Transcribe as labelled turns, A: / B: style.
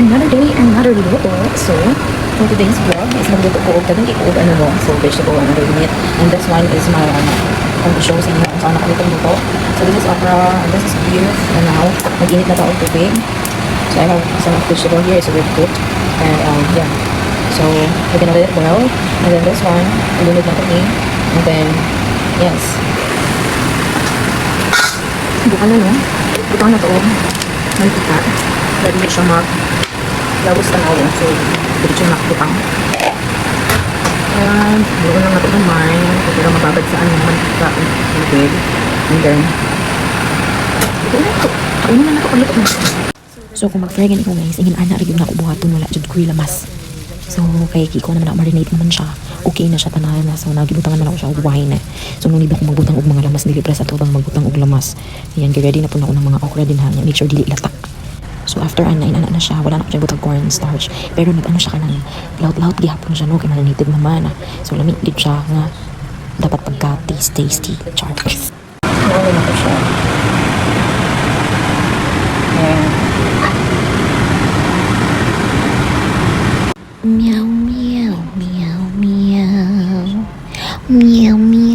A: Another day, another luto. So, for today's vlog is magluto ko og tagang ikuog ano mo. So, vegetable and other meat. And this one is my to show sa inyo kung saan ako itong luto. So, this is okra, and this is beef. And now, mag-init na taong tubig. So, I have some vegetable here. It's already cooked. And, yeah. So, we're gonna let it boil. And then this one, ilunod na kami. And then, yes. Bukan na, no? Bukan na to. Mantika. Ready na siya lawos tanawin. So, pwede siya makbutang. And, bukan lang na ito naman. Kasi lang mababad saan yung mantika ang tubig. And then, ito na ito. Kainin na ito ulit.
B: So kung mag-fragan ko guys, ingin ana rin na ako buhaton wala jud ko'y lamas. So kay kiko naman na marinate naman siya. Okay na siya tanan na. So nagibutangan man ako siya og wine na. So nung nila ko magbutang og mga lamas dili para sa tubang magbutang og lamas. Ayan, ready na po na ako ng mga okra din ha. Make sure dili latak. So after ana na siya, wala na ko siya butang cornstarch. Pero nag-ano siya kanang laut-laut gihapon siya no kay marinated naman. So lamig gid siya nga dapat pagka tasty. Charles.
A: Ano na ko siya.
B: Meow meow meow meow meow meow